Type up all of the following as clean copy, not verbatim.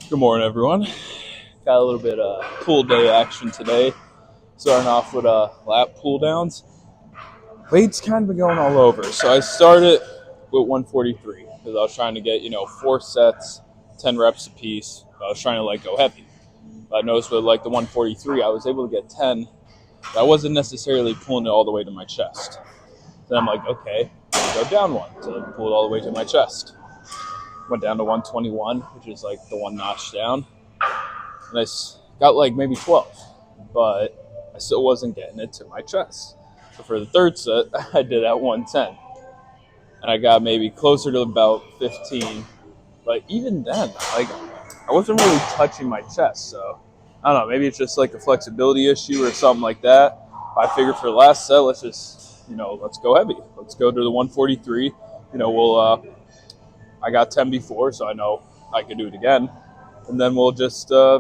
Good morning, everyone. Got a little bit of pool day action today. Starting off with lap pull downs. Weight's kind of been going all over. So I started with 143 because I was trying to get 4 sets, 10 reps apiece. I was trying to go heavy. But I noticed with the 143, I was able to get 10. But I wasn't necessarily pulling it all the way to my chest. Then I'm like, okay, go down one to pull it all the way to my chest. Went down to 121, which is the one notch down. And I got maybe 12, but I still wasn't getting it to my chest. So for the third set, I did at 110, and I got maybe closer to about 15. But even then, I wasn't really touching my chest. So I don't know, maybe it's just a flexibility issue or something like that. I figured for the last set, let's just let's go heavy. Let's go to the 143. I got 10 before, so I know I could do it again, and then we'll just yeah,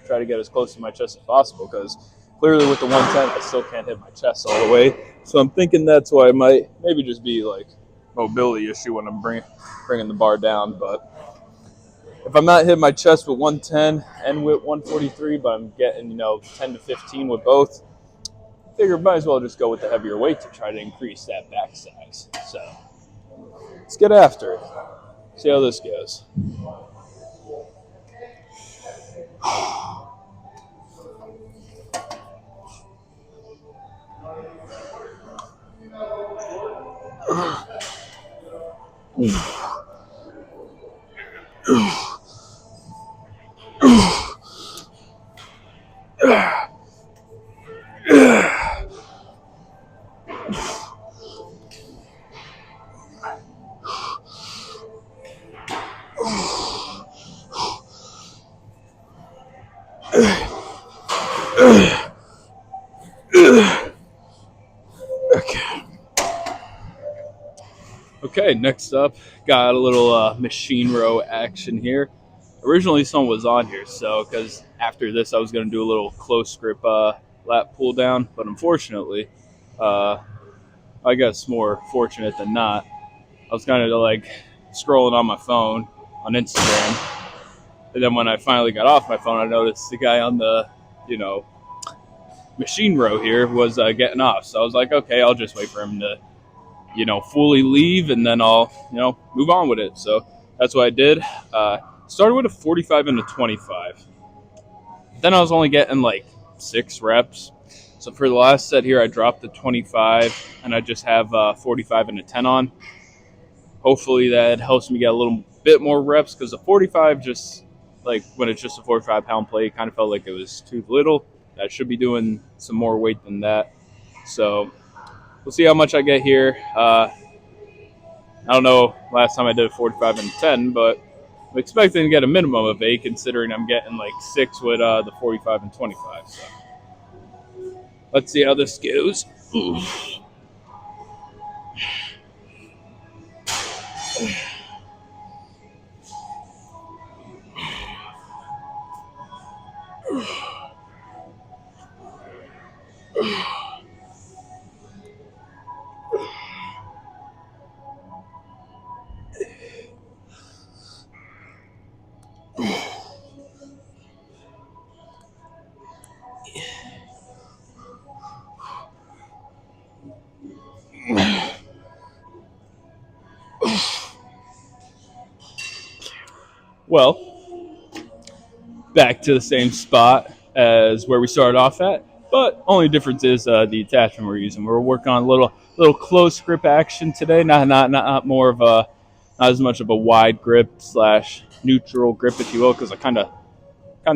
try to get as close to my chest as possible because clearly with the 110, I still can't hit my chest all the way. So I'm thinking that's why it might maybe just be mobility issue when I'm bringing the bar down. But if I'm not hitting my chest with 110 and with 143, but I'm getting 10 to 15 with both, I figure might as well just go with the heavier weight to try to increase that back size. So let's get after it. See how this goes. Okay, next up, got a little machine row action here. Originally, someone was on here, so because after this, I was going to do a little close grip lat pull down, but unfortunately, uh, I guess more fortunate than not. I was kind of scrolling on my phone on Instagram, and then when I finally got off my phone, I noticed the guy on the you know machine row here was getting off. So I was like, okay, I'll just wait for him to fully leave, and then I'll, move on with it. So that's what I did. Started with a 45 and a 25. Then I was only getting 6 reps. So for the last set here, I dropped the 25, and I just have 45 and a 10 on. Hopefully that helps me get a little bit more reps because the 45 just, when it's just a 45-pound plate, kind of felt like it was too little. I should be doing some more weight than that. So we'll see how much I get here. I don't know last time I did a 45 and 10, but I'm expecting to get a minimum of 8 considering I'm getting 6 with the 45 and 25. So let's see how this goes. Well, back to the same spot as where we started off at, but only difference is the attachment we're using. We're working on a little close grip action today, not more of a not as much of a wide grip slash neutral grip, if you will, because I kind of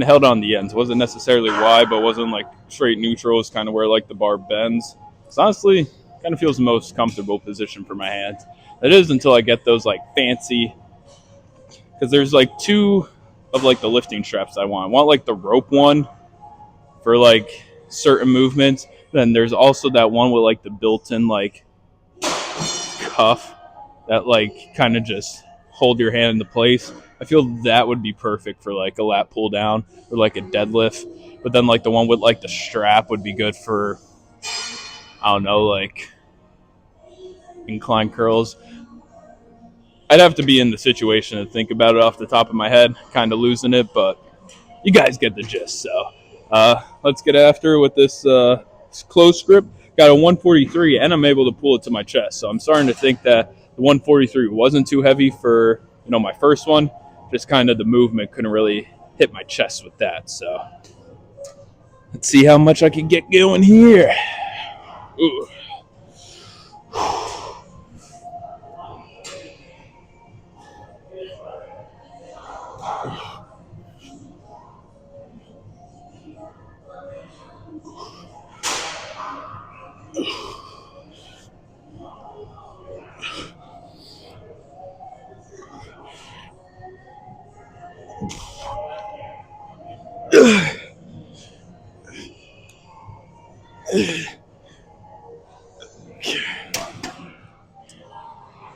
held on the ends. It wasn't necessarily wide, but it wasn't straight neutral. It's kind of where the bar bends. It's honestly kind of feels the most comfortable position for my hands. It is until I get those fancy, because there's two of the lifting straps I want. I want the rope one for certain movements. Then there's also that one with the built-in cuff that kind of just hold your hand into place. I feel that would be perfect for a lat pull down or a deadlift. But then the one with the strap would be good for, I don't know, incline curls. I'd have to be in the situation to think about it off the top of my head, kind of losing it, but you guys get the gist. So let's get after with this close grip. Got a 143, and I'm able to pull it to my chest. So I'm starting to think that the 143 wasn't too heavy for my first one. Just kind of the movement couldn't really hit my chest with that. So let's see how much I can get going here. Ooh.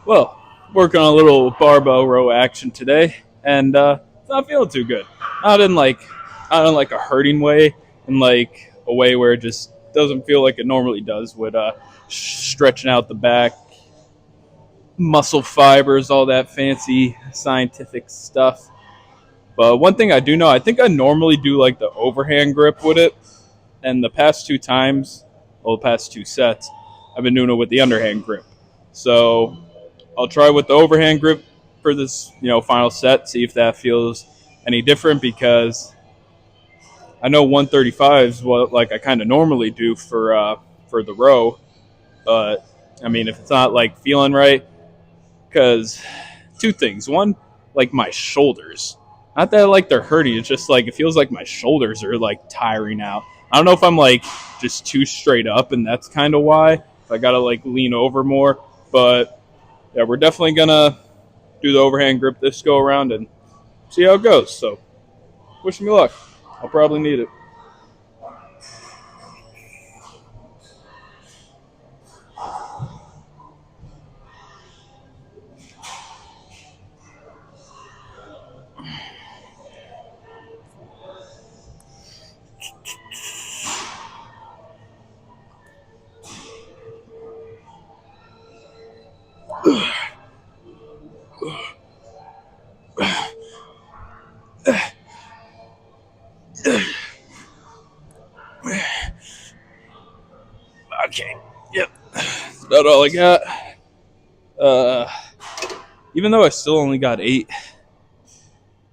Well, working on a little barbell row action today, and it's not feeling too good. Not in like, not in like a hurting way, in like a way where it just doesn't feel like it normally does with stretching out the back, muscle fibers, all that fancy scientific stuff. But one thing I do know, I think I normally do like the overhand grip with it, and the past two times, well, the past two sets, I've been doing it with the underhand grip. So I'll try with the overhand grip for this, final set, see if that feels any different because I know 135 is what like I kind of normally do for the row, but I mean if it's not like feeling right, because two things. One, like my shoulders. Not that like they're hurting. It's just like it feels like my shoulders are like tiring out. I don't know if I'm like just too straight up, and that's kind of why. If I gotta like lean over more, but yeah, we're definitely gonna do the overhand grip this go around and see how it goes. So, wish me luck. I'll probably need it. Okay. Yep. That's about all I got. Uh, Even though I still only got 8,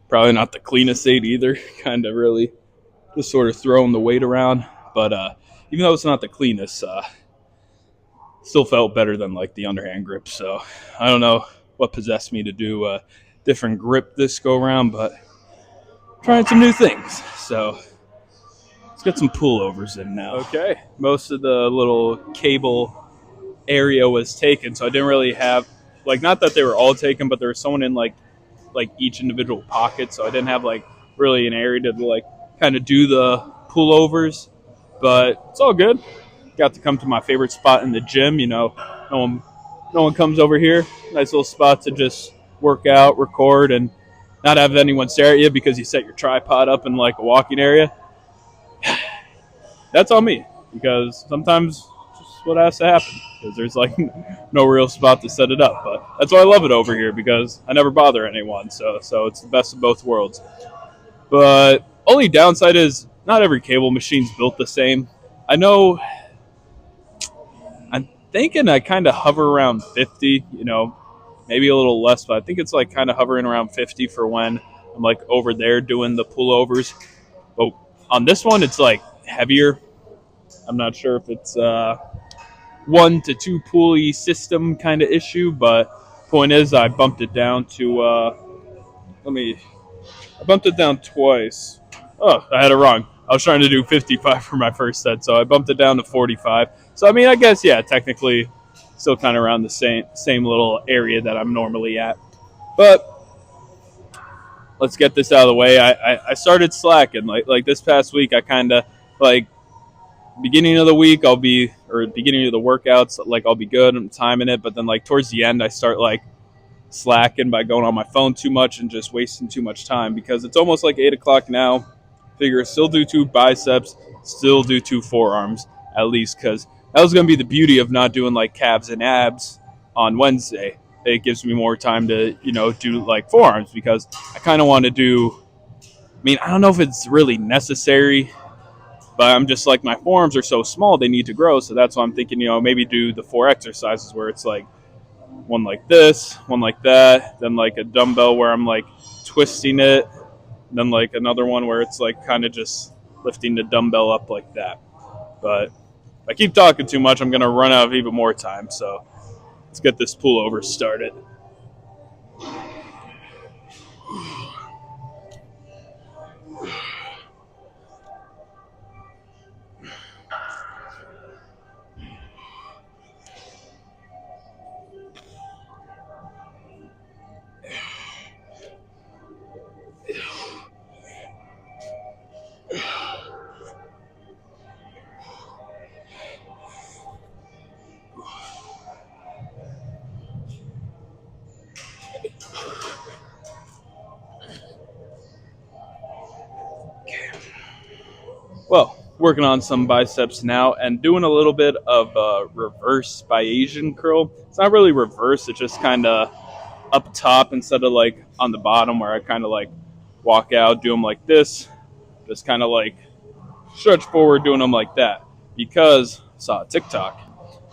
probably not the cleanest 8 either. Kind of really just sort of throwing the weight around. But even though it's not the cleanest, still felt better than like the underhand grip. So I don't know what possessed me to do a different grip this go around, but trying some new things. So let's get some pullovers in now. Okay, most of the little cable area was taken, so I didn't really have like not that they were all taken, but there was someone in like each individual pocket, so I didn't have like really an area to like kind of do the pullovers. But it's all good. Got to come to my favorite spot in the gym. No one, no one comes over here. Nice little spot to just work out, record, and not have anyone stare at you because you set your tripod up in like a walking area. That's on me because sometimes it's just what has to happen because there's like no real spot to set it up. But that's why I love it over here because I never bother anyone. So it's the best of both worlds. But only downside is not every cable machine's built the same. I know. I'm thinking I kind of hover around 50. Maybe a little less, but I think it's like kind of hovering around 50 for when I'm like over there doing the pullovers. But on this one, it's like heavier. I'm not sure if it's 1 to 2 pulley system kind of issue, but point is, I bumped it down to. I bumped it down twice. Oh, I had it wrong. I was trying to do 55 for my first set, so I bumped it down to 45. So I mean, I guess yeah, technically, still kind of around the same little area that I'm normally at. But let's get this out of the way. I started slacking like this past week. I kind of like beginning of the week or beginning of the workouts like I'll be good. I'm timing it, but then like towards the end I start like slacking by going on my phone too much and just wasting too much time because it's almost like 8 o'clock now. Figure still do 2 biceps, still do 2 forearms at least because that was going to be the beauty of not doing like calves and abs on Wednesday. it gives me more time to, do like forearms because I kind of want to do. I mean, I don't know if it's really necessary, but I'm just like my forearms are so small they need to grow. So that's why I'm thinking, maybe do the 4 exercises where it's like one like this, one like that, then like a dumbbell where I'm like twisting it, then like another one where it's like kind of just lifting the dumbbell up like that. But if I keep talking too much, I'm gonna run out of even more time. So let's get this pullover started. Well, working on some biceps now and doing a little bit of reverse Bayesian curl. It's not really reverse, it's just kind of up top instead of like on the bottom where I kind of like walk out, do them like this, just kind of like stretch forward doing them like that. Because I saw a TikTok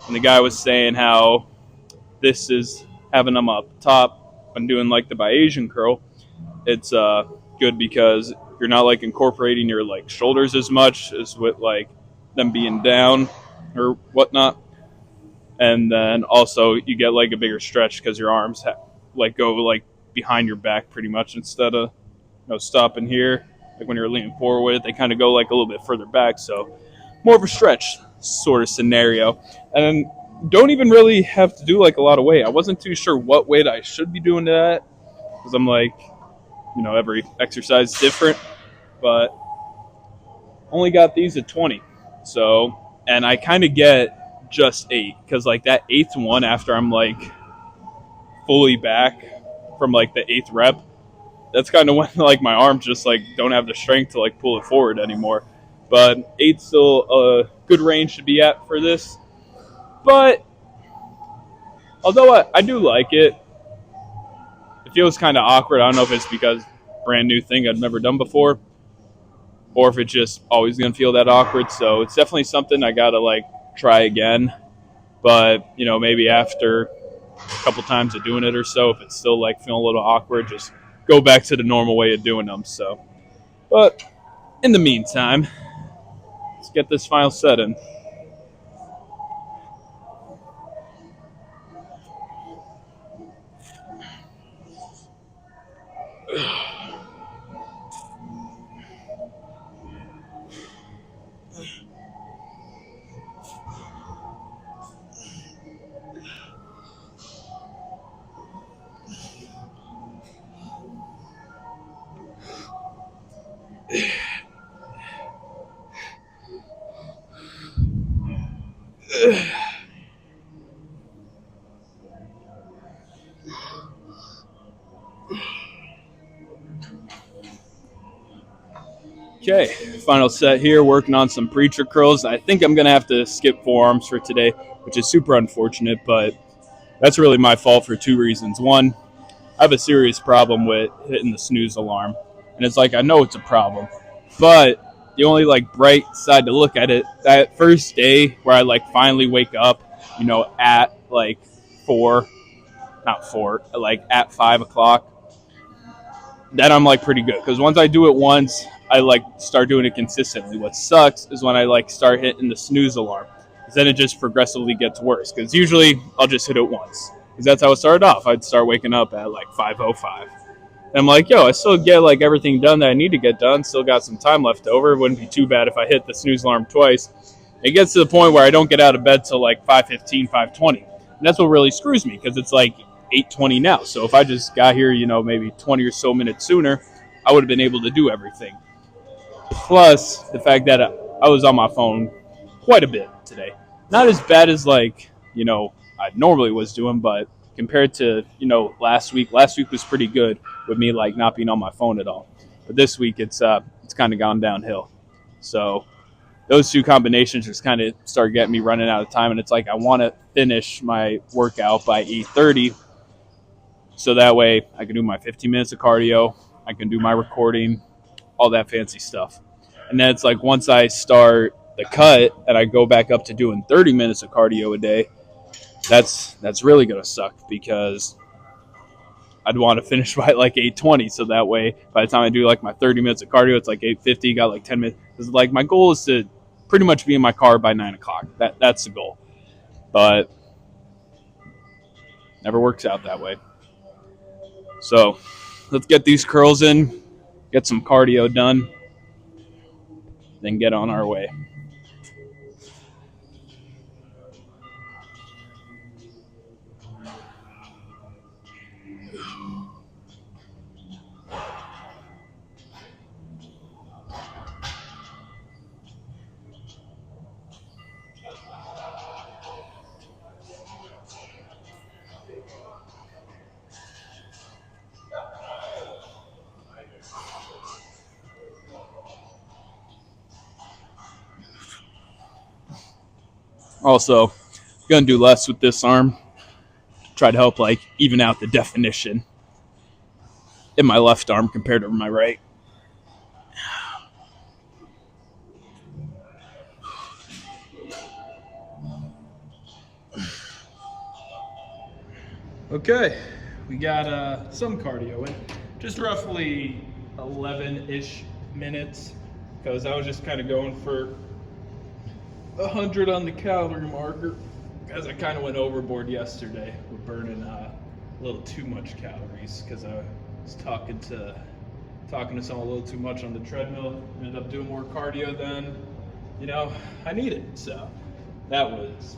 and the guy was saying how this is having them up top and doing like the Bayesian curl. It's good because you're not like incorporating your like shoulders as much as with like them being down or whatnot, and then also you get like a bigger stretch because your arms like go like behind your back pretty much instead of stopping here like when you're leaning forward. They kind of go like a little bit further back, so more of a stretch sort of scenario. And don't even really have to do like a lot of weight. I wasn't too sure what weight I should be doing that because I'm like, every exercise is different, but only got these at 20. So, and I kind of get just 8 because like that eighth one after I'm like fully back from like the 8th rep, that's kind of when like my arms just like don't have the strength to like pull it forward anymore. But 8's still a good range to be at for this. But although I do like it, it feels kind of awkward. I don't know if it's because brand new thing I've never done before, or if it's just always gonna feel that awkward. So it's definitely something I gotta like try again. But maybe after a couple times of doing it or so, if it's still like feeling a little awkward, just go back to the normal way of doing them. So, but in the meantime, let's get this final set in. Okay, final set here, working on some preacher curls. I think I'm going to have to skip forearms for today, which is super unfortunate, but that's really my fault for 2 reasons. One, I have a serious problem with hitting the snooze alarm, and it's like I know it's a problem, but the only like bright side to look at it, that first day where I like finally wake up, at like 4, not 4, like at 5 o'clock, then I'm like pretty good because once I do it once, I like start doing it consistently. What sucks is when I like start hitting the snooze alarm, because then it just progressively gets worse. Because usually I'll just hit it once, because that's how it started off. I'd start waking up at like 5:05. And I'm like, yo, I still get like everything done that I need to get done. Still got some time left over. It wouldn't be too bad if I hit the snooze alarm twice. It gets to the point where I don't get out of bed till like 5:15, 5:20, and that's what really screws me because it's like 8:20 now. So if I just got here, maybe 20 or so minutes sooner, I would have been able to do everything. Plus the fact that I was on my phone quite a bit today. Not as bad as like, I normally was doing, but compared to, last week was pretty good with me like not being on my phone at all. But this week it's kind of gone downhill. So those 2 combinations just kind of start getting me running out of time, and it's like I want to finish my workout by 8:30, So that way I can do my 15 minutes of cardio, I can do my recording, all that fancy stuff. And then it's like once I start the cut and I go back up to doing 30 minutes of cardio a day, that's really gonna suck because I'd want to finish by like 8:20, so that way by the time I do like my 30 minutes of cardio, it's like 8:50. Got like 10 minutes. Because like my goal is to pretty much be in my car by 9 o'clock. That's the goal, but never works out that way. So let's get these curls in, get some cardio done, then get on our way. Also, gonna do less with this arm. Try to help like even out the definition in my left arm compared to my right. Okay, we got some cardio in, just roughly 11-ish minutes, because I was just kind of going for 100 on the calorie marker, because I kind of went overboard yesterday with burning a little too much calories, because I was talking to someone a little too much on the treadmill. Ended up doing more cardio than I needed, so that was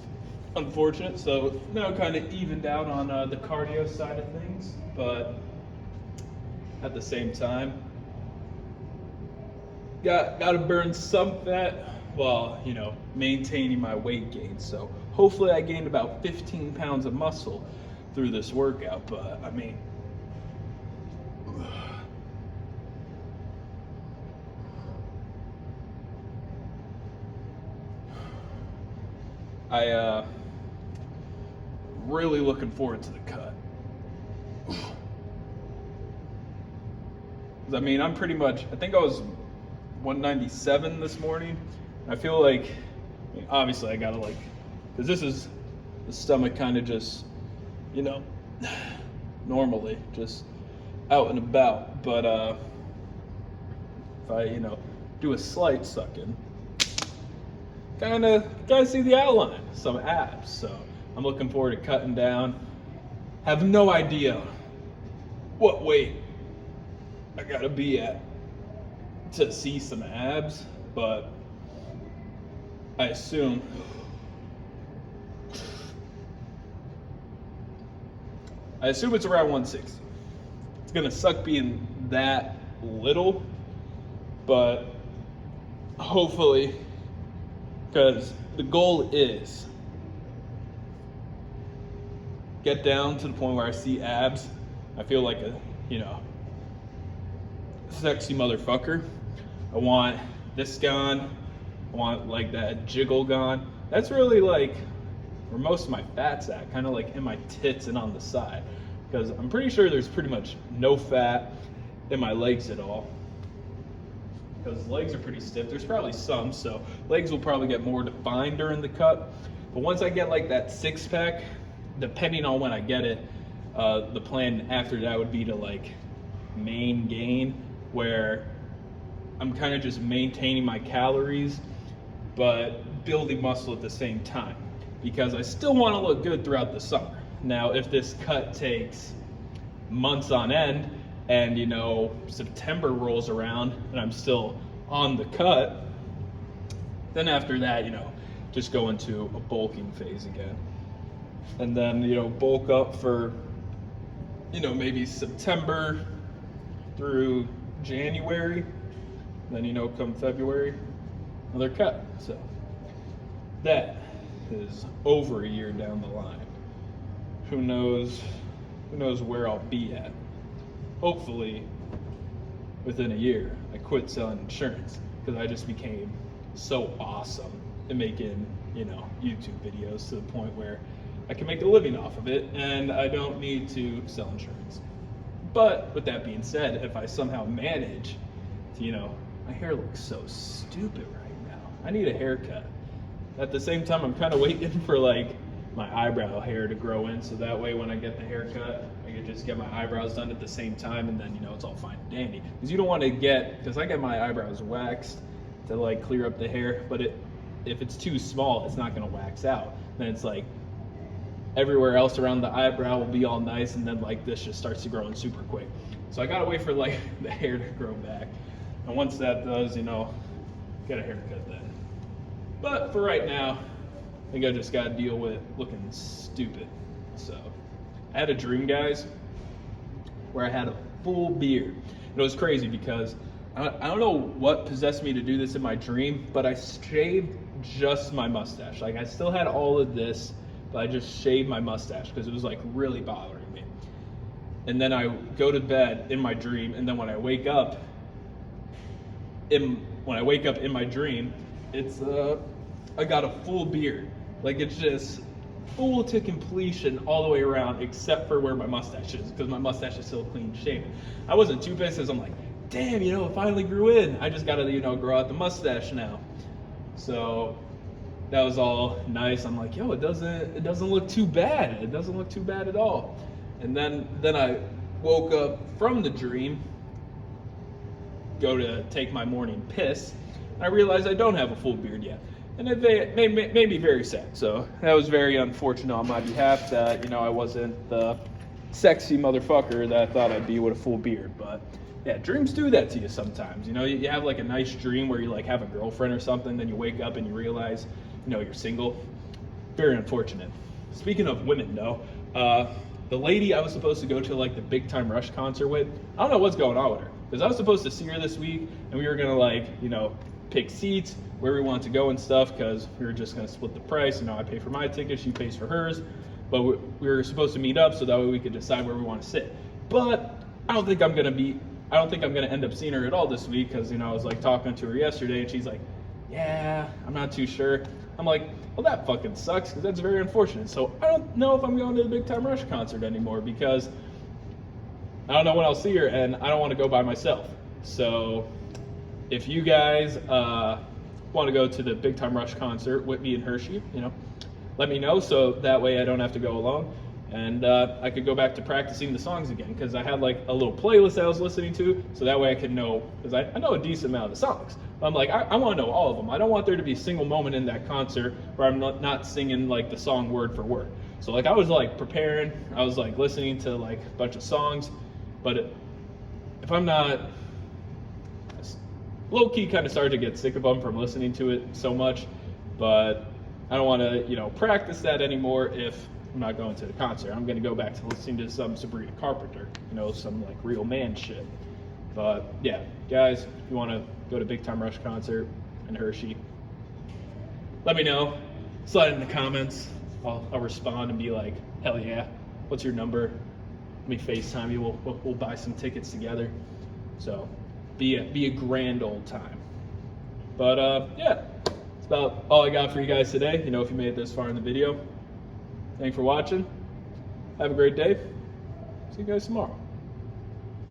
unfortunate. So now kind of evened out on the cardio side of things, but at the same time, got to burn some fat while maintaining my weight gain. So hopefully I gained about 15 pounds of muscle through this workout. But I mean, I really looking forward to the cut. I mean, I'm pretty much, I think I was 197 this morning. I feel like, I mean, obviously I gotta because this is the stomach kind of just, normally just out and about. But if I, do a slight suck in, kind of see the outline, some abs. So I'm looking forward to cutting down. Have no idea what weight I gotta be at to see some abs, but I assume it's around 160. It's gonna suck being that little, but hopefully, because the goal is get down to the point where I see abs. I feel like a sexy motherfucker. I want this gone. I want like that jiggle gone. That's really like where most of my fat's at, kind of like in my tits and on the side, because I'm pretty sure there's pretty much no fat in my legs at all, because legs are pretty stiff. There's probably some, so legs will probably get more defined during the cut. But once I get like that six pack, depending on when I get it, the plan after that would be to like main gain, where I'm kind of just maintaining my calories but building muscle at the same time, because I still want to look good throughout the summer. Now, if this cut takes months on end and September rolls around and I'm still on the cut, then after that, just go into a bulking phase again, and then bulk up for maybe September through January, then come February, another cut. So that is over a year down the line. Who knows where I'll be at. Hopefully within a year I quit selling insurance, because I just became so awesome at making YouTube videos, to the point where I can make a living off of it, and I don't need to sell insurance. But with that being said, if I somehow manage to, my hair looks so stupid right now. I need a haircut. At the same time, I'm kind of waiting for like my eyebrow hair to grow in, so that way when I get the haircut, I can just get my eyebrows done at the same time, and then it's all fine and dandy. Because you don't want to because I get my eyebrows waxed to like clear up the hair, but if it's too small, it's not going to wax out. Then it's like everywhere else around the eyebrow will be all nice, and then like this just starts to grow in super quick. So I gotta wait for like the hair to grow back, and once that does, get a haircut then. But for right now, I think I just gotta deal with looking stupid. So I had a dream, guys, where I had a full beard. And it was crazy because I don't know what possessed me to do this in my dream, but I shaved just my mustache. Like I still had all of this, but I just shaved my mustache because it was like really bothering me. And then I go to bed in my dream, and then when I wake up in my dream, it's I got a full beard. Like it's just full to completion all the way around, except for where my mustache is, because my mustache is still clean shaven. I wasn't too pissed, because I'm like, damn, it finally grew in. I just gotta grow out the mustache now. So that was all nice. I'm like, it doesn't look too bad. It doesn't look too bad at all. And then I woke up from the dream, go to take my morning piss, and I realized I don't have a full beard yet. And it made me very sad. So that was very unfortunate on my behalf that, I wasn't the sexy motherfucker that I thought I'd be with a full beard. But yeah, dreams do that to you sometimes. You have like a nice dream where you like have a girlfriend or something, then you wake up and you realize, you're single. Very unfortunate. Speaking of women, though, the lady I was supposed to go to like the Big Time Rush concert with, I don't know what's going on with her. Because I was supposed to see her this week, and we were gonna pick seats where we want to go and stuff, because we were just gonna split the price. I pay for my ticket, she pays for hers, but we were supposed to meet up so that way we could decide where we want to sit. But I don't think I'm gonna end up seeing her at all this week, because I was like talking to her yesterday, and she's like, yeah, I'm not too sure. I'm like, well, that fucking sucks, because that's very unfortunate. So I don't know if I'm going to the Big Time Rush concert anymore, because I don't know when I'll see her, and I don't want to go by myself. So if you guys want to go to the Big Time Rush concert with me and Hershey, let me know, so that way I don't have to go alone, and I could go back to practicing the songs again, because I had like a little playlist I was listening to, so that way I could know, because I know a decent amount of the songs. I'm like, I want to know all of them. I don't want there to be a single moment in that concert where I'm not singing like the song word for word. So like I was like preparing, I was like listening to like a bunch of songs, but if I'm not, low-key kind of started to get sick of them from listening to it so much, but I don't want to, practice that anymore if I'm not going to the concert. I'm going to go back to listening to some Sabrina Carpenter, some like real man shit. But yeah, guys, if you want to go to Big Time Rush concert in Hershey, let me know. Slide in the comments. I'll respond and be like, hell yeah, what's your number? Let me FaceTime you. We'll buy some tickets together. So be a grand old time. But yeah, that's about all I got for you guys today. If you made it this far in the video, thanks for watching. Have a great day. See you guys tomorrow.